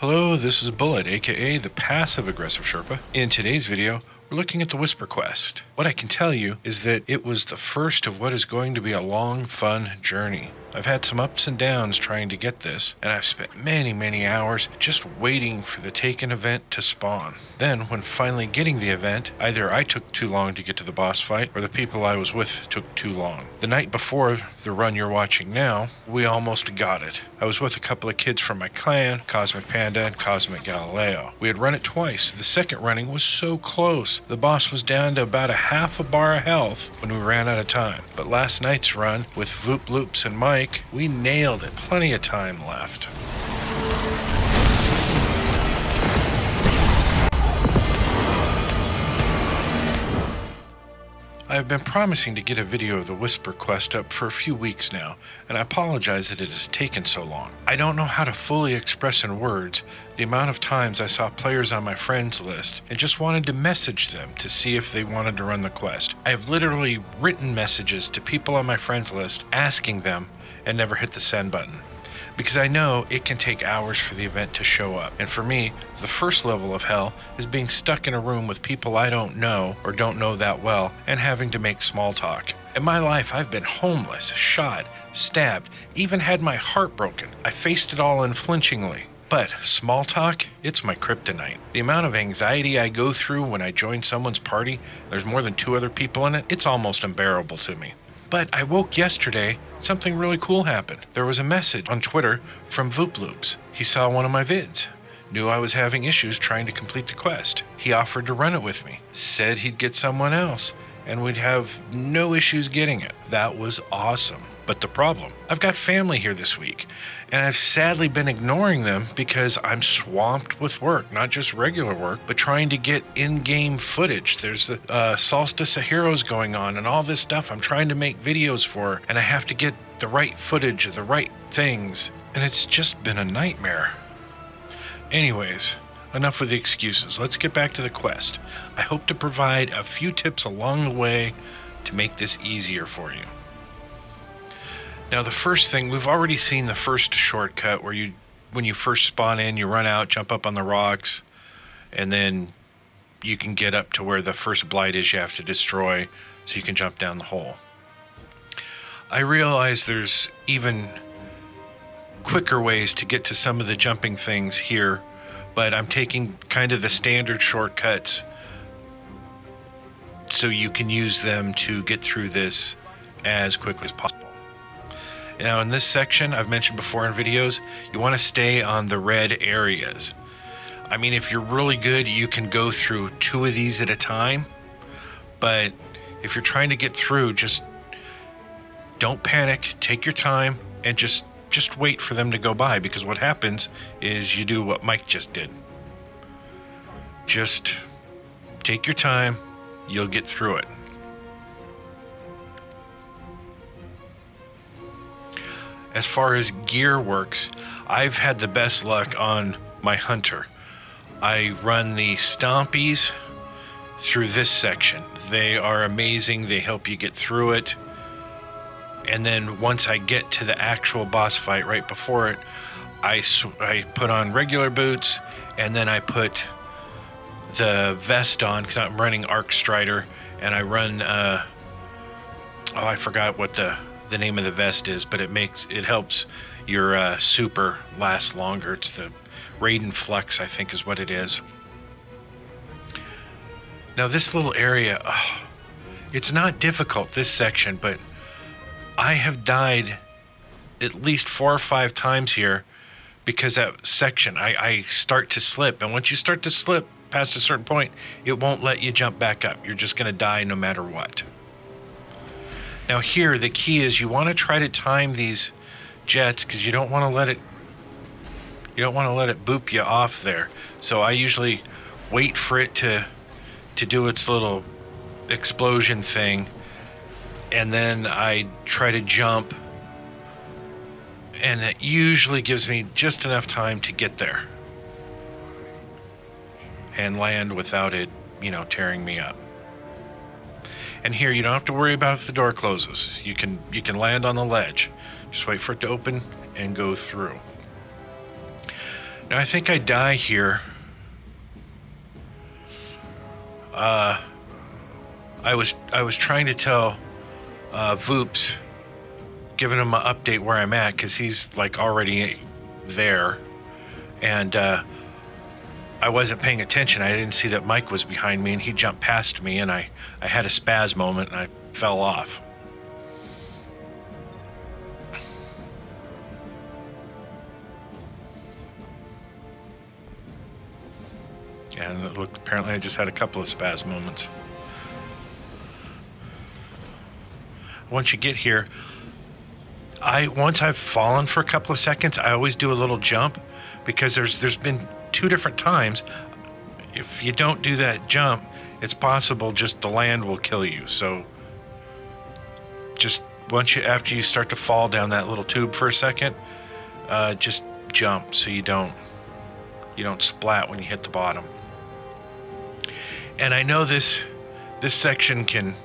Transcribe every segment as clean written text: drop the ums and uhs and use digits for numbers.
Hello, this is Bullet, aka the Passive Aggressive Sherpa. In today's video, we're looking at the Whisper Quest. What I can tell you is that it was the first of what is going to be a long, fun journey. I've had some ups and downs trying to get this, and I've spent many hours just waiting for the Taken event to spawn. Then, when finally getting the event, either I took too long to get to the boss fight, or the people I was with took too long. The night before the run you're watching now, we almost got it. I was with a couple of kids from my clan, Cosmic Panda and Cosmic Galileo. We had run it twice. The second running was so close. The boss was down to about a half a bar of health when we ran out of time. But last night's run, with Voop, Loops, and Mike, we nailed it. Plenty of time left. I have been promising to get a video of the Whisper Quest up for a few weeks now, and I apologize that it has taken so long. I don't know how to fully express in words the amount of times I saw players on my friends list and just wanted to message them to see if they wanted to run the quest. I have literally written messages to people on my friends list asking them and never hit the send button, because I know it can take hours for the event to show up. And for me, the first level of hell is being stuck in a room with people I don't know or don't know that well and having to make small talk. In my life, I've been homeless, shot, stabbed, even had my heart broken. I faced it all unflinchingly. But small talk, it's my kryptonite. The amount of anxiety I go through when I join someone's party, there's more than 2 other people in it, it's almost unbearable to me. But I woke yesterday, something really cool happened. There was a message on Twitter from Voop Loops. He saw one of my vids, knew I was having issues trying to complete the quest. He offered to run it with me, said he'd get someone else, and we'd have no issues getting it. That was awesome. But the problem, I've got family here this week, and I've sadly been ignoring them because I'm swamped with work, not just regular work, but trying to get in-game footage. There's the Solstice of Heroes going on and all this stuff I'm trying to make videos for, and I have to get the right footage of the right things, and it's just been a nightmare. Anyways, enough with the excuses. Let's get back to the quest. I hope to provide a few tips along the way to make this easier for you. Now, the first thing, we've already seen the first shortcut where when you first spawn in, you run out, jump up on the rocks, and then you can get up to where the first blight is you have to destroy so you can jump down the hole. I realize there's even quicker ways to get to some of the jumping things here, but I'm taking kind of the standard shortcuts so you can use them to get through this as quickly as possible. Now, in this section, I've mentioned before in videos, you want to stay on the red areas. I mean, if you're really good, you can go through 2 of these at a time, but if you're trying to get through, just don't panic, take your time, and just wait for them to go by, because what happens is you do what Mike just did. Just take your time, you'll get through it. As far as gear works, I've had the best luck on my Hunter. I run the Stompies through this section. They are amazing. They help you get through it. And then once I get to the actual boss fight right before it, I put on regular boots, and then I put the vest on because I'm running Arc Strider, and I run, I forgot what the name of the vest is, but it helps your super last longer. It's the Raiden Flex, I think is what it is. Now this little area, it's not difficult, this section, but I have died at least 4 or 5 times here because that section, I start to slip, and once you start to slip past a certain point, it won't let you jump back up. You're just going to die no matter what. Now here, the key is you want to try to time these jets because you don't want to let it boop you off there. So I usually wait for it to do its little explosion thing, and then I try to jump, and it usually gives me just enough time to get there and land without it, tearing me up. And here, you don't have to worry about if the door closes. You can land on the ledge. Just wait for it to open and go through. Now I think I die here. I was trying to tell Voops, giving him an update where I'm at, because he's like already there, and I wasn't paying attention. I didn't see that Mike was behind me, and he jumped past me, and I had a spaz moment, and I fell off. And look, apparently I just had a couple of spaz moments. Once you get here, once I've fallen for a couple of seconds, I always do a little jump, because there's been 2 different times. If you don't do that jump, it's possible just the land will kill you. So just after you start to fall down that little tube for a second, just jump so you don't splat when you hit the bottom. And I know this section can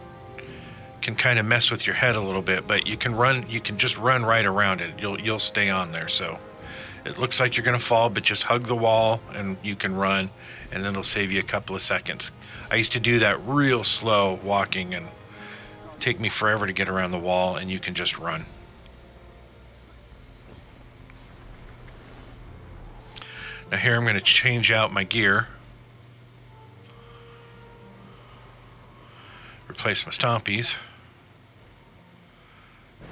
kind of mess with your head a little bit, but you can just run right around it. You'll stay on there. So it looks like you're gonna fall, but just hug the wall and you can run, and it'll save you a couple of seconds. I used to do that real slow walking, and take me forever to get around the wall, and you can just run. Now here I'm gonna change out my gear. Replace my stompies.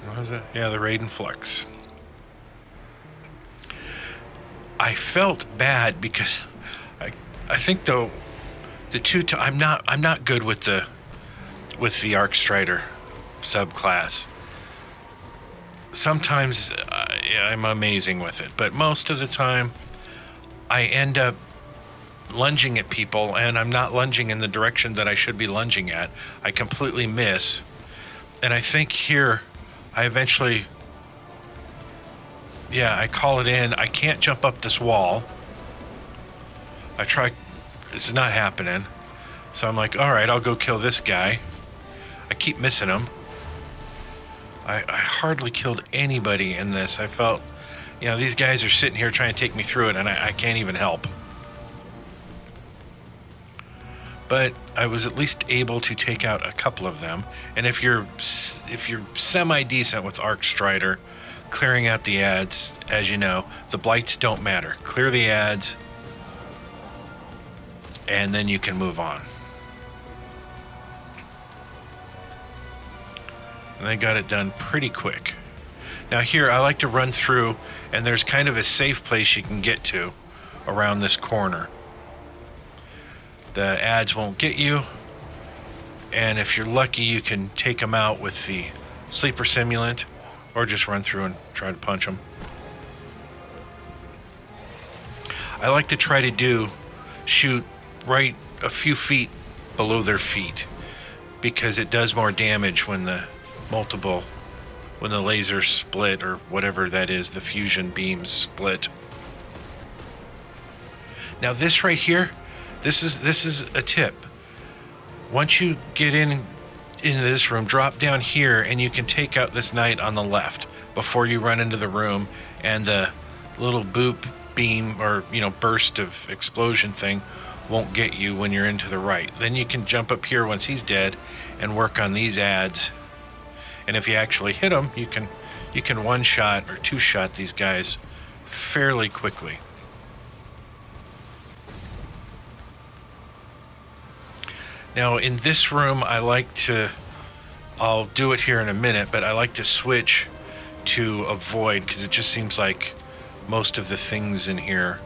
What was it? Yeah, the Raiden Flux. I felt bad because I think though I'm not good with the Arc Strider subclass. Sometimes I'm amazing with it, but most of the time I end up lunging at people, and I'm not lunging in the direction that I should be lunging at. I completely miss, and I think here I eventually, I call it in. I can't jump up this wall. I try, it's not happening. So I'm like, all right, I'll go kill this guy. I keep missing him. I hardly killed anybody in this. I felt, these guys are sitting here trying to take me through it, and I can't even help. But I was at least able to take out a couple of them. And if you're semi-decent with Arc Strider, clearing out the ads, as you know, the blights don't matter. Clear the ads, and then you can move on. And they got it done pretty quick. Now here, I like to run through, and there's kind of a safe place you can get to around this corner. The ads won't get you, and if you're lucky, you can take them out with the sleeper simulant, or just run through and try to punch them. I like to try to shoot right a few feet below their feet, because it does more damage when the laser split, or whatever that is, the fusion beams split. Now this right here, this is a tip. Once you get into this room, drop down here, and you can take out this knight on the left before you run into the room, and the little boop beam or burst of explosion thing won't get you when you're into the right. Then you can jump up here once he's dead and work on these ads. And if you actually hit them, you can one shot or two shot these guys fairly quickly. Now in this room, I'll do it here in a minute, but I like to switch to a void, because it just seems like most of the things in here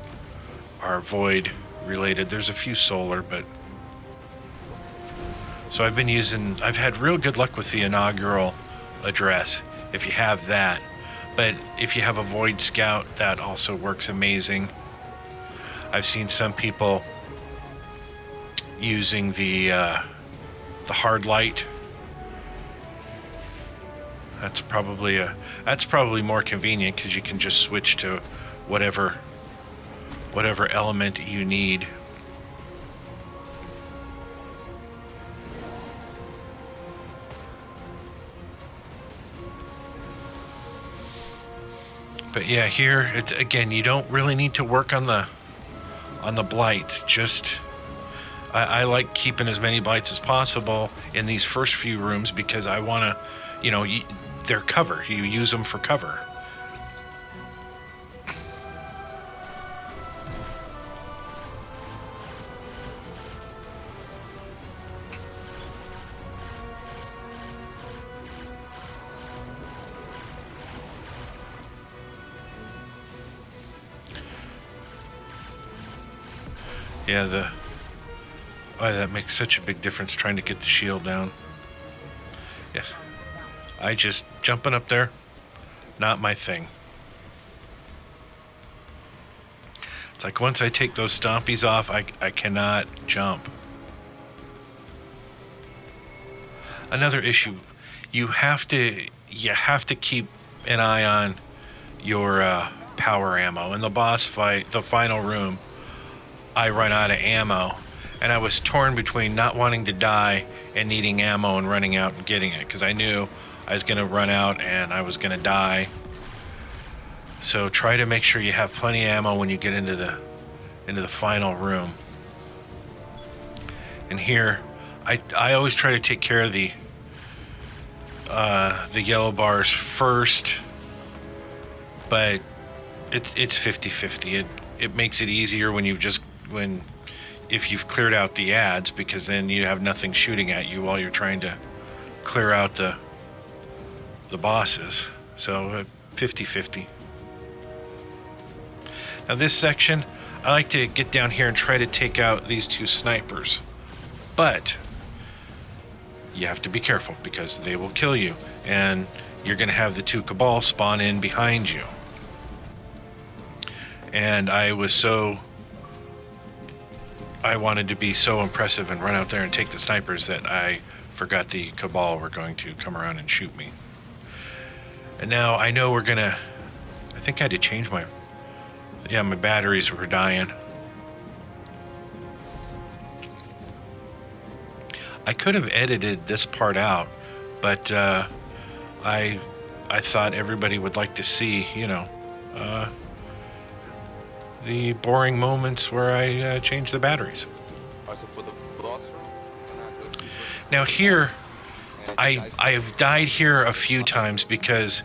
are void related. There's a few solar, but so I've had real good luck with the inaugural address, if you have that. But if you have a void scout, that also works amazing. I've seen some people using the hard light. That's probably more convenient, because you can just switch to whatever element you need. But yeah, here it's again, you don't really need to work on the blights. Just I like keeping as many blights as possible in these first few rooms because I want to, they're cover. You use them for cover. Yeah, that makes such a big difference trying to get the shield down. Yeah, I just jumping up there, not my thing. It's like once I take those stompies off, I cannot jump. Another issue, you have to keep an eye on your power ammo. In the boss fight, the final room, I run out of ammo, and I was torn between not wanting to die and needing ammo and running out and getting it because I knew I was going to run out and I was going to die. So try to make sure you have plenty of ammo when you get into the final room. And here, I always try to take care of the yellow bars first, but it's 50-50. It makes it easier when if you've cleared out the ads, because then you have nothing shooting at you while you're trying to clear out the bosses. So 50-50. Now this section, I like to get down here and try to take out these two snipers, but you have to be careful because they will kill you, and you're going to have the two Cabal spawn in behind you. And I wanted to be so impressive and run out there and take the snipers that I forgot the Cabal were going to come around and shoot me. And now I know I think I had to change my batteries were dying. I could have edited this part out, but I thought everybody would like to see, the boring moments where I change the batteries. Now here, I've died here a few times because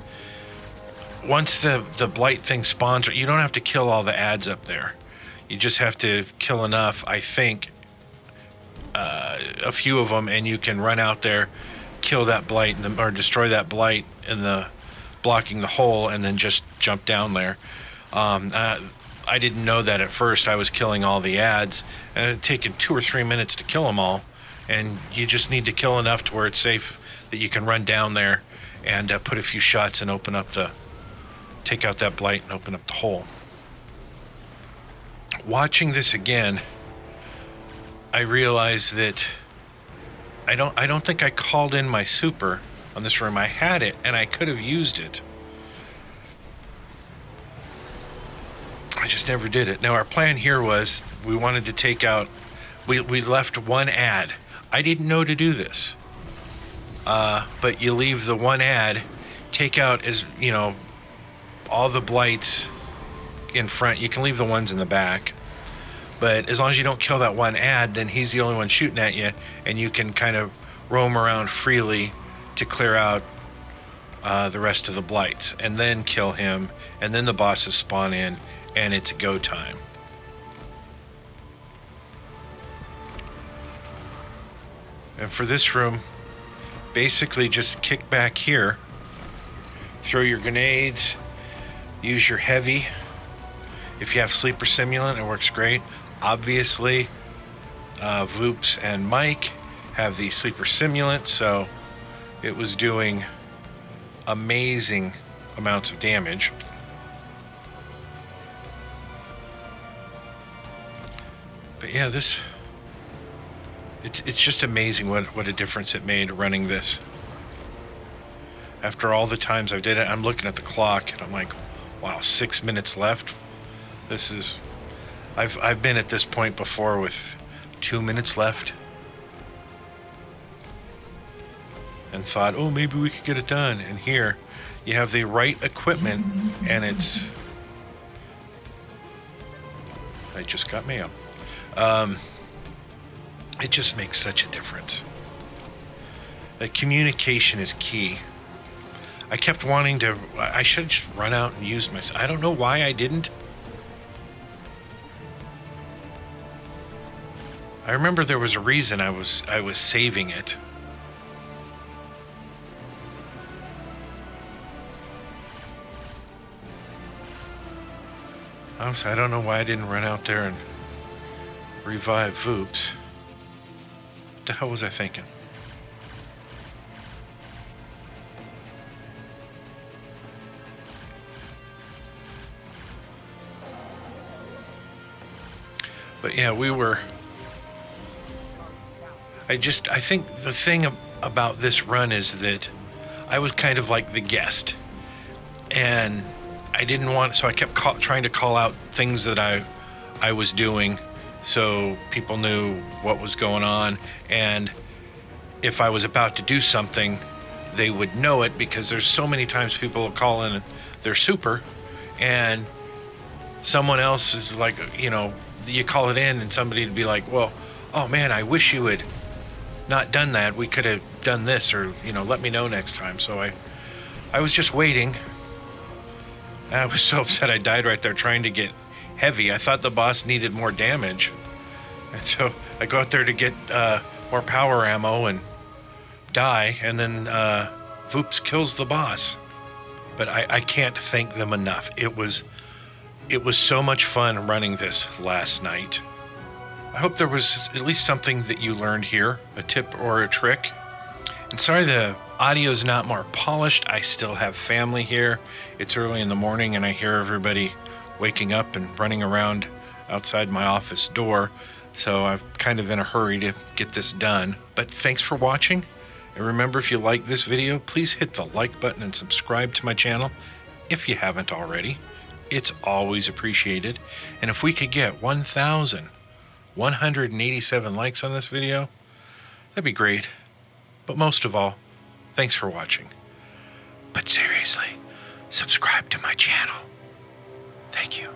once the blight thing spawns, you don't have to kill all the ads up there. You just have to kill enough, I think, a few of them, and you can run out there, kill that blight, or destroy that blight in the blocking the hole, and then just jump down there. I didn't know that at first. I was killing all the ads, and it had taken 2 or 3 minutes to kill them all, and you just need to kill enough to where it's safe that you can run down there and put a few shots and take out that blight and open up the hole. Watching this again, I realized that I don't think I called in my super on this room. I had it and I could have used it. I just never did it. Now our plan here was we wanted to take out, we left one ad. I didn't know to do this. But you leave the one ad, take out all the blights in front. You can leave the ones in the back. But as long as you don't kill that one ad, then he's the only one shooting at you, and you can kind of roam around freely to clear out the rest of the blights, and then kill him, and then the bosses spawn in, and it's go time. And for this room, basically just kick back here, throw your grenades, use your heavy. If you have sleeper simulant, it works great. Obviously, Voops and Mike have the sleeper simulant, so it was doing amazing amounts of damage. But yeah, it's just amazing what a difference it made running this. After all the times I did it, I'm looking at the clock and I'm like, wow, 6 minutes left. This is, I've been at this point before with 2 minutes left. and thought, oh, maybe we could get it done. And here you have the right equipment, and it's... I just got mail. It just makes such a difference. That communication is key. I kept wanting to... I should have just run out and used my... I don't know why I didn't. I remember there was a reason I was saving it. Honestly, I don't know why I didn't run out there and revive Voops. What the hell was I thinking? But yeah, we were... I think the thing about this run is that I was kind of like the guest. And I didn't want... So I kept trying to call out things that I was doing so people knew what was going on. And if I was about to do something, they would know it, because there's so many times people will call in their super and someone else is like, you know, you call it in and somebody would be like, well, oh man, I wish you had not done that. We could have done this, or, you know, let me know next time. So I was just waiting. I was so upset I died right there trying to get heavy. I thought the boss needed more damage. And so I go out there to get more power ammo and die, and then Voops kills the boss. But I can't thank them enough. It was so much fun running this last night. I hope there was at least something that you learned here, a tip or a trick. And sorry the audio's not more polished. I still have family here. It's early in the morning and I hear everybody waking up and running around outside my office door. So I'm kind of in a hurry to get this done. But thanks for watching. And remember, if you like this video, please hit the like button and subscribe to my channel if you haven't already. It's always appreciated. And if we could get 1,187 likes on this video, that'd be great. But most of all, thanks for watching. But seriously, subscribe to my channel. Thank you.